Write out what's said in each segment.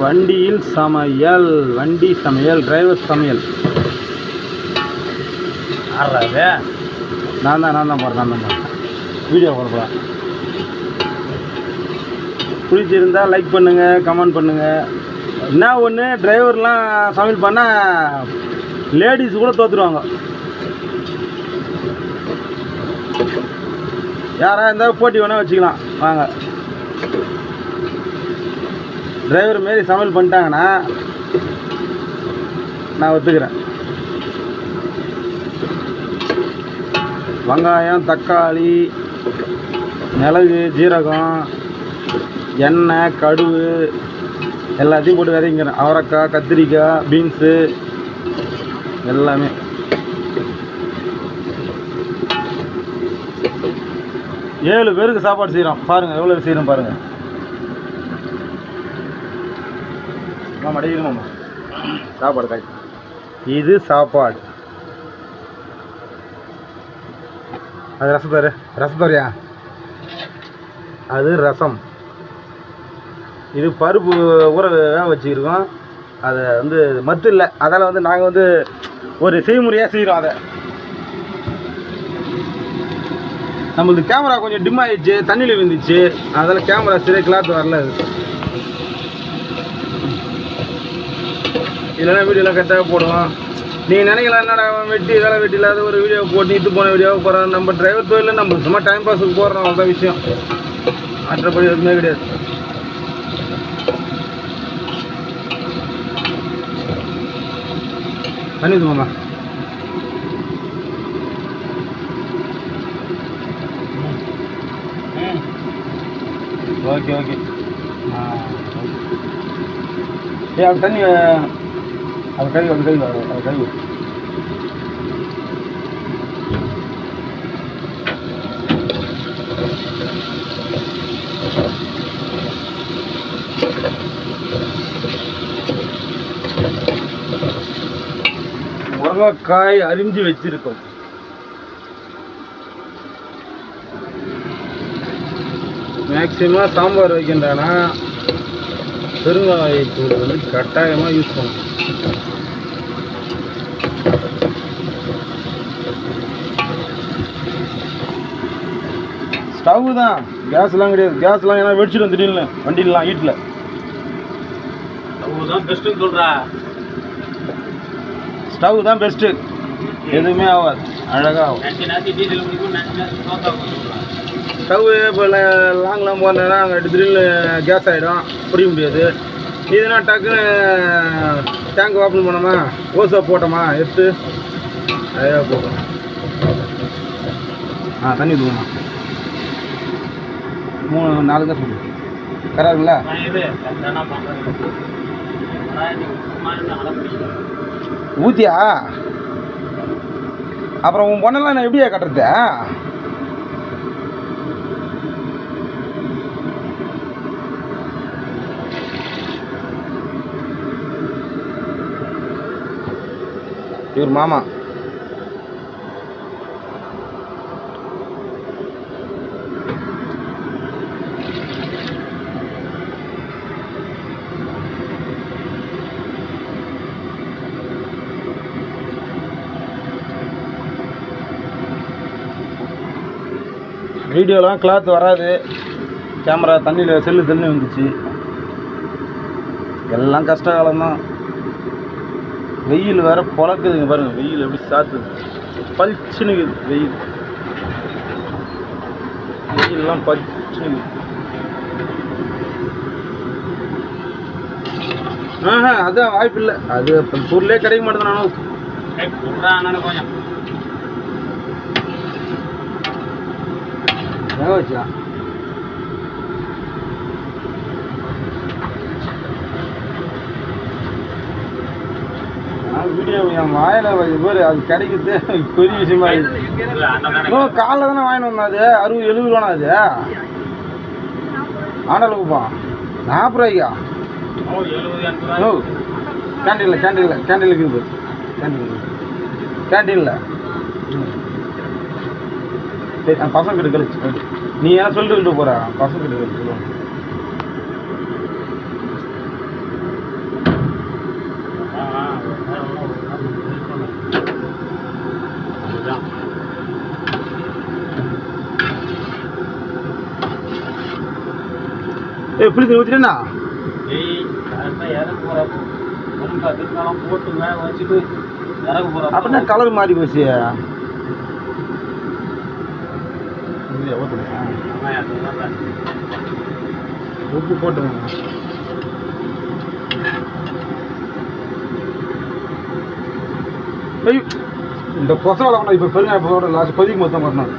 வண்டியில் சமையல், வண்டி சமையல், டிரைவர் சமையல். ஆடுறாது நான் தான் போகிறேன். வீடியோ போடுறேன். பிடிச்சிருந்தால் லைக் பண்ணுங்கள், கமெண்ட் பண்ணுங்கள். என்ன ஒன்று, டிரைவர்லாம் சமையல் பண்ணால் லேடிஸ் கூட தோற்றுருவாங்க. யாராக இருந்தாலும் போட்டி வேணால் வச்சுக்கலாம் வாங்க. டிரைவர் மாரி சமையல் பண்ணிட்டாங்கன்னா நான் ஒத்துக்கிறேன். வெங்காயம், தக்காளி, மிளகு, ஜீரகம், எண்ணெய், கடுகு எல்லாத்தையும் போட்டு விதைக்கிறேன். அவரைக்காய், கத்திரிக்காய், பீன்ஸு எல்லாமே. ஏழு பேருக்கு சாப்பாடு செய்கிறோம். பாருங்கள் எவ்வளோ செய்கிறோம் பாருங்கள். அடிக்கணுமா சாப்பாடு காய். இது சாப்பாடு. அது ரசத்தோரியா அது ரசம். இது பருப்பு ஊற வேக வச்சுருக்கோம். அதை வந்து மத்து இல்லை, அதால் வந்து நாங்கள் வந்து ஒரு செய்முறையாக செய்கிறோம். அதை நம்மளுக்கு கேமரா கொஞ்சம் டிம் ஆகிடுச்சு, தண்ணியில் விழுந்துச்சு. அதில் கேமரா சரியாக கிளாத் வரல. இல்லைன்னா வீடியோலாம் கரெக்டாக போடுவோம். நீங்கள் நினைக்கலாம் என்னடா வெட்டி வேலை வெட்டி இல்லாத ஒரு வீடியோ போட்டு இது போன வீடியோவை போகிறோம். நம்ம டிரைவர் தொழிலில் நம்ம சும்மா டைம் பாஸுக்கு போடுறோம், அவ்வளோதான் விஷயம். மற்றபடி எதுவுமே கிடையாது. பண்ணிடுவோம்மா. ஓகே அது தண்ணி அது கழுவி முருங்கைக்காய் அரிஞ்சு வச்சிருக்கோம். மேக்சிமம் சாம்பார் வைக்கின்றானா பெருங்காயத்தூள் வந்து கட்டாயமாக யூஸ் பண்ணணும். ஸ்டவ் தான், கேஸ்லாம் கிடையாது. கேஸ்லாம் ஏன்னா வெடிச்சிடும் திடீர்னு வண்டிலாம் வீட்டில். ஸ்டவ் தான் பெஸ்ட்டுன்னு சொல்கிறா. ஸ்டவ் தான் பெஸ்ட்டு, எதுவுமே ஆகாது, அழகாக ஆகும். ஸ்டவ் இப்போ லாங்லாம் போனேன்னா அங்கே திடீர்னு கேஸ் ஆகிடும், புரிய முடியாது. இதுனா டக்குன்னு டேங்க் ஓப்பன் பண்ணோமா, ஓசா போட்டோமா, எடுத்து அழகாக போட்டோம். தண்ணி ஊற்றுமா 3-4 கேஸ் போட்டு கராருங்களா? ஊற்றியா? அப்புறம் உன் பொண்ணெல்லாம் நான் எப்படியா கட்டுறது? இவர் மாமா. வீடியோலாம் கிளாத் வராது, கேமரா தண்ணியில் செல்லு வந்துச்சு. எல்லாம் கஷ்ட காலம்தான். வெயில் வேறு பொழக்குதுங்க பாருங்கள். வெயில் எப்படி சாத்துது, பளிச்சுனுக்குது வெயில்லாம் பளிச்சுனுக்குது. அதான் வாய்ப்பு இல்லை. அது பொருளே கிடைக்க மாட்டேது. நானும் கொஞ்சம் வச்சா வீடியோ என் வாயில பேர் அது கிடைக்குது பெரிய விஷயமா இருக்குது. காலைல தானே வாங்கிட்டு வந்தோம். அது 60-70 ரூபாண்ணா. அது ஆண்டாளுக்குப்பா 40 ரூபாய்க்கா? கேண்டீனில் இருக்குது. கேண்டீனில் சரி, பசங்க கிட்ட கழிச்சு நீ ஏன் சொல்லிட்டு போகிற? பசங்க கிட்ட கழிச்சு புளி தண்ணி ஊற்றிட்டேண்ணா ஏய் கரெக்டாக இறங்க போகிறப்போ ரொம்ப அதிர்காலம் போட்டு வேக வச்சுட்டு இறங்க போகிறப்ப அப்படின்னா கலர் மாறி போச்சு உப்பு போட்டுருங்க இந்த கொசவால வேணா இப்போ பெருங்காயப்போட லாஸ்ட் கொதிக்கு மொத்தம் வரணும்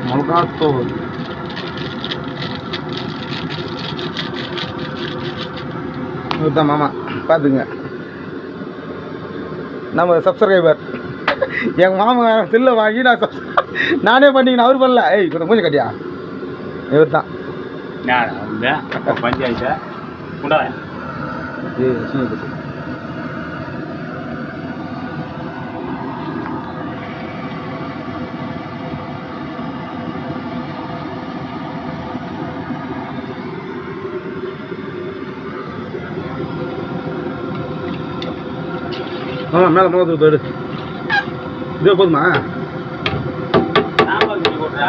மிளகாத்தூள் இதுதான் மாமா பார்த்துங்க நம்ம சப்ஸ்கிரைபர் எங்கள் மாமா செல்லை வாங்கி நானே பண்ணிக்கணும் அவர் பண்ணல ஏய் கொஞ்சம் கொஞ்சம் கட்டியா இவர் தான் பஞ்சாயத்து உண்டாத மேலே மிளகாத்தூள் போயிடு இதே போதுமா சாம்பார் சொல்லி போட்டா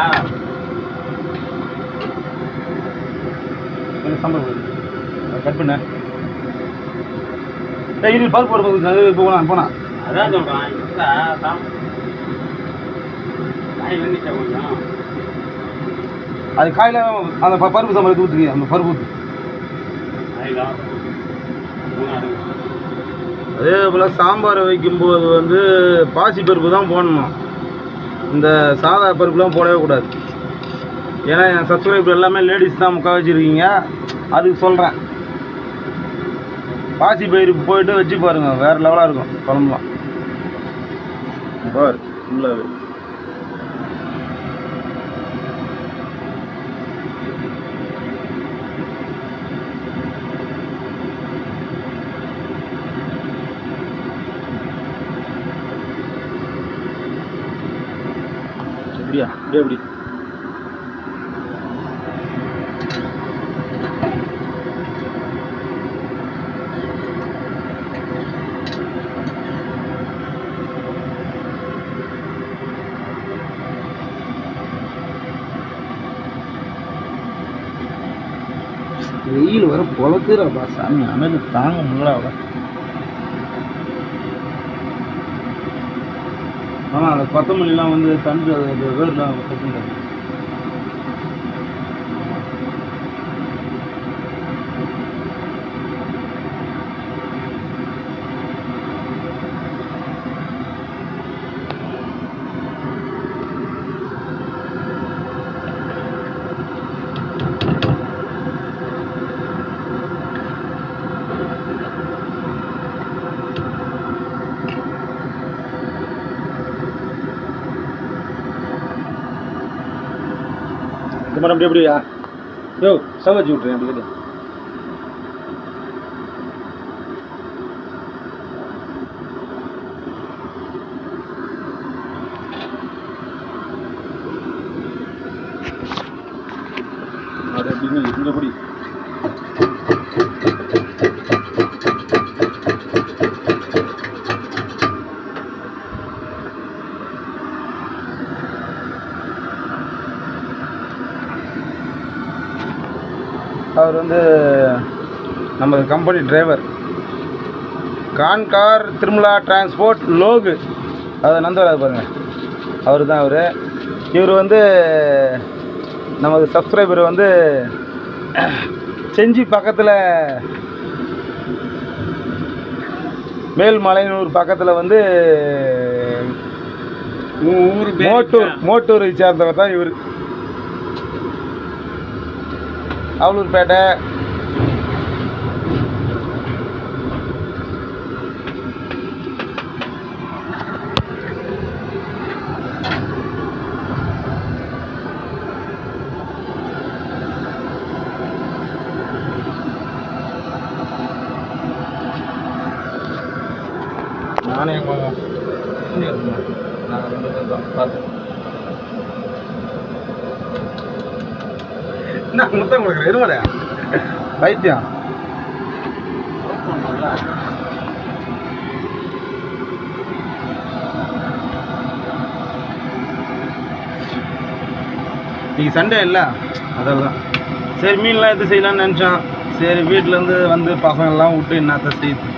சாம்பார் போயிடு கட் பண்ண இது பருப்பு போடும்போது போனா அதான் சொல்கிறான் காய் வெந்துச்சா கொஞ்சம் அது காயில் அந்த பருப்பு சாம்பார் ஊற்றுங்க அந்த பருப்பு ஊற்று அதே போல் சாம்பார் வைக்கும்போது வந்து பாசி பருப்பு தான் போடணும் இந்த சாதா பருப்புலாம் போடவே கூடாது ஏன்னா என் சப்ஸ்கிரைபர் எல்லாமே லேடிஸ் தான் முக்கால் வச்சுருக்கீங்க அதுக்கு சொல்கிறேன் பாசி பயிருக்கு போயிட்டு வச்சு பாருங்கள் வேறு லெவலாக இருக்கும் குழம்புலாம் பாரு ஃபுல்லாகவே அப்படியா அப்படியே அப்படி வெயில் வர பொழக்குறப்பா சாமி அனல் தாங்க முடியல ஆனால் அந்த கொத்தமல்லிலாம் வந்து தண்டு அது வேர்லாம் கட்டுங்க இந்த மாதிரி அப்படி எப்படியா யோ ஸ்டவ் வச்சு விட்றேன் அப்படி கேட்டு அது எப்படின்னு இந்தபடி அவர் வந்து நம்ம கம்பெனி டிரைவர் கான்கார் திருமலா டிரான்ஸ்போர்ட் லோகு அது நந்தவராஜ் பாருங்கள் அவர் தான் இவர் வந்து நமது சப்ஸ்கிரைபர் வந்து செஞ்சி பக்கத்தில் மேல்மலையனூர் பக்கத்தில் வந்து மோட்டூரை சேர்ந்தவர் தான் இவர் அவலூர்பேட்டை நானே நான் 2 பேர் தான் பார்த்தேன் என்ன முத்தம் கொடுக்குற இருமலையா வைத்தியம் இன்னைக்கு சண்டே இல்லை அதெல்லாம் சரி மீன்லாம் எடுத்து செய்யலாம்னு நினச்சோம். சரி வீட்டிலேருந்து வந்து பசங்கள்லாம் விட்டு என்னத்த செய்யுது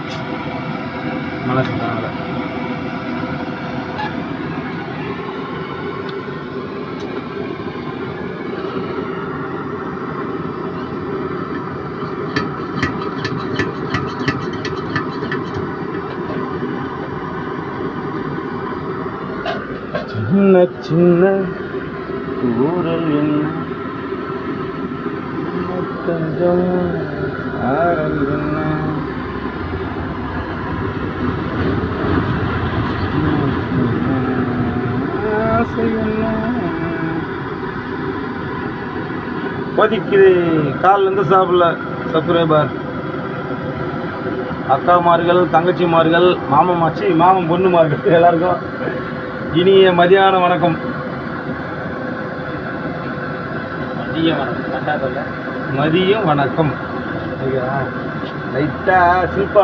மனசு தாங்கல. சின்ன சின்ன ஊரல் என்ன கொஞ்சம் ஆரல் என்ன ஆசை என்ன கொதிக்குது காலிலேருந்து சாப்பிடல. சப்ஸ்கிரைபர் அக்காமார்கள் தங்கச்சிமார்கள் மாமன் பொண்ணுமார்கள் எல்லாருக்கும் இனிய மதியான வணக்கம். மதியம் வணக்கம். லைட்டா சில்பா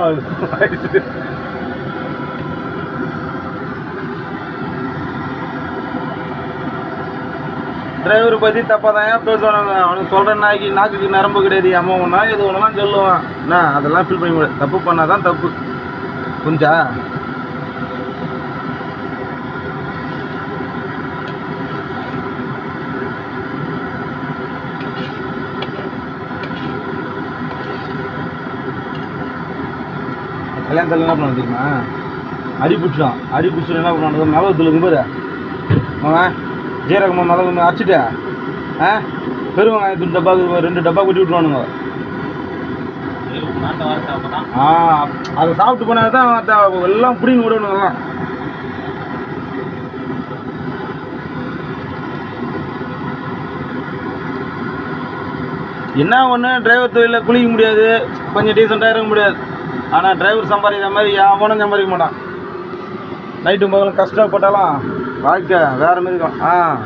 டிரைவர் பற்றி தப்பாக தான் பேசுவாங்க. அவனுக்கு சொல்கிற நாக்குக்கு நரம்பு கிடையாது. அம்மா ஒன்றா எது ஒன்றுலாம் சொல்லுவான். என்ன அதெல்லாம் ஃபீல் பண்ணி முடியாது. தப்பு பண்ணால் தான் தப்பு. புரிஞ்சா? கல்யாணத்தில் என்ன பண்ணுவாங்க தெரியுமா? அடி பிடிச்சிடும். என்ன பண்ணுவாங்க? மிளகுத்தூள் இருக்கு பாரு அவன் ஜீரகமாக மிளகு அரைச்சிட்டு பெருவங்காயத்தூள் டப்பாவுக்கு 2 டப்பா கொட்டி விட்டுருவானுங்க. அதை சாப்பிட்டு போனால் தான் எல்லாம் பிடின்னு விடணுங்கலாம். என்ன ஒன்று டிரைவர் தொழிலில் குளிக்க முடியாது, கொஞ்சம் டீசெண்டாக இருக்க முடியாது. ஆனால் டிரைவர் சம்பாதிக்கிற மாதிரி எவனும் சம்பாதிக்க மாட்டான். நைட்டும் பகலும் கஷ்டப்பட்டாலும் வாழ்க்கை வேறு மாதிரி இருக்கும்.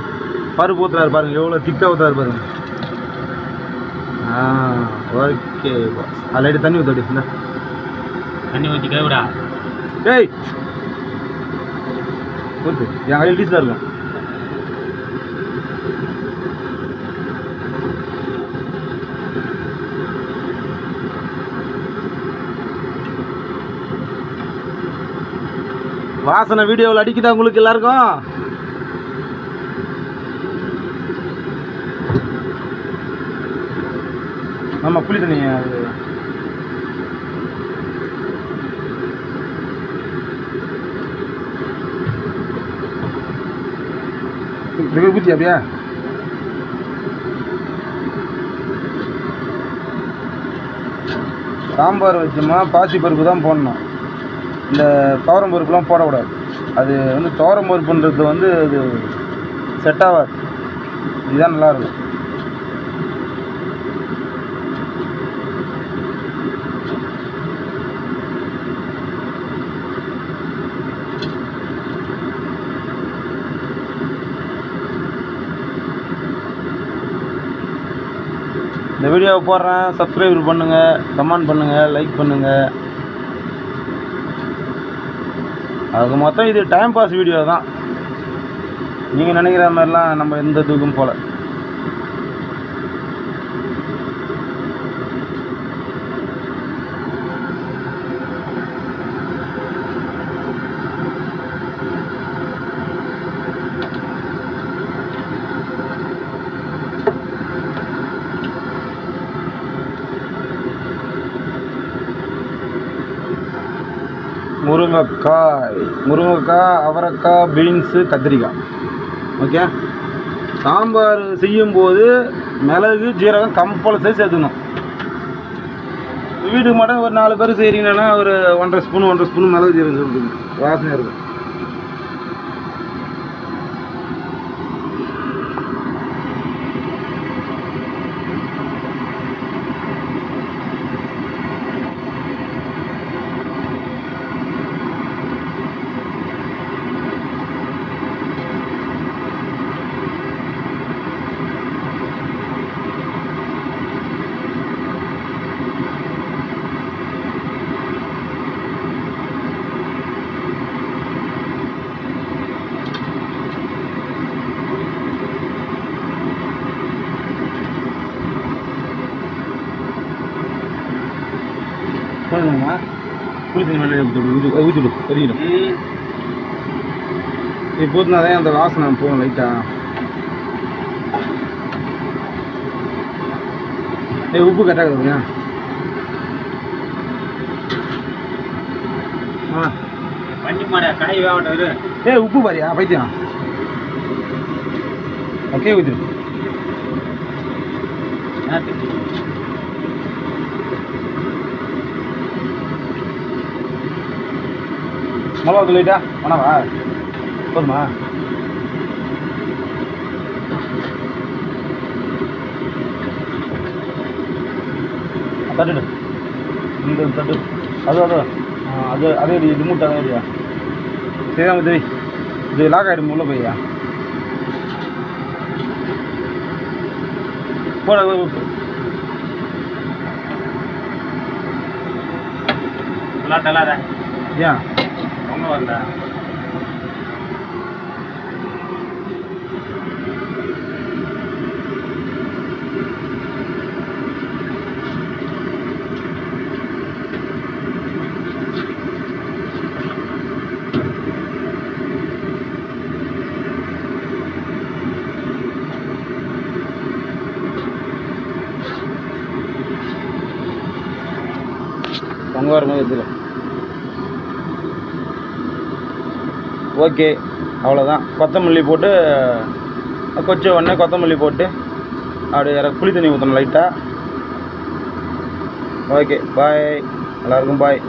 பருப்பு ஊற்றுறாரு பாருங்க, எவ்வளோ திக்காக ஊற்றுறாரு பாருங்க. ஓகே ஆல்ரெடி தண்ணி ஊற்றி இந்த தண்ணி ஊற்றி கைவிடா. டேய் ஊற்று, என் கையில் டீஸாக இருக்கும். வாசனை வீடியோவில் அடிக்குதா உங்களுக்கு எல்லாருக்கும்? ஆமாம் புளி தண்ணி அது ஊற்றி அப்படியா? சாம்பார் வச்சோமா பாசி பருப்பு தான் போடணும். இந்த துவரம் பருப்புலாம் போடக்கூடாது. அது வந்து துவரம் பருப்புன்றது வந்து அது செட் ஆகாது. இதுதான் நல்லாயிருக்கும். இந்த வீடியோவை போடுறேன், சப்ஸ்கிரைப் பண்ணுங்கள், கமெண்ட் பண்ணுங்கள், லைக் பண்ணுங்கள். அதுக்கு மொத்தம் இது டைம் பாஸ் வீடியோ தான். நீங்கள் நினைக்கிற மாதிரிலாம் நம்ம எந்த இதுக்கும் போகல. முருங்கைக்காய், அவரைக்காய், பீன்ஸு, கத்திரிக்காய். ஓகே, சாம்பார் செய்யும்போது மிளகு ஜீரகம் கம்பல்சரி சேர்த்துக்கணும். வீட்டுக்கு மட்டும் ஒரு 4 பேர் செய்கிறீங்கன்னா ஒரு 1.5 ஸ்பூன் மிளகு ஜீரகம் சேர்த்துக்கணும். வாசனையாக இருக்கும். போதுமா புளி தண்ணி மேலே ஊற்றிவிடு தெரியும் இப்போ ஊற்றினாதான் அந்த வாசனை போகும் லைட்டாக. உப்பு கரெக்டாக இருக்குதுங்க. வண்டி மாடியா காய் வேகட்டும். உப்பு பாரியா பைத்தியம். ஓகே ஊற்றிடு. மிளகா தூள் லைட்டா வேணாவா? போதுமா? தட்டுடு இந்த தட்டு அது அதே இது மூட்டை அதே ஐடியா சரிதான் மதுரை. இது லாக் ஆகிடும் உள்ள போய்யா போட ஏன் ஒன்றும் வரல. பொங்க வர மாதிரி எடுத்துக்க. ஓகே அவ்வளோதான். கொத்தமல்லி போட்டு கொச்ச உடனே கொத்தமல்லி போட்டு அப்படியே புளி தண்ணி ஊற்றணும் லைட்டாக. ஓகே பாய், எல்லாருக்கும் பாய்.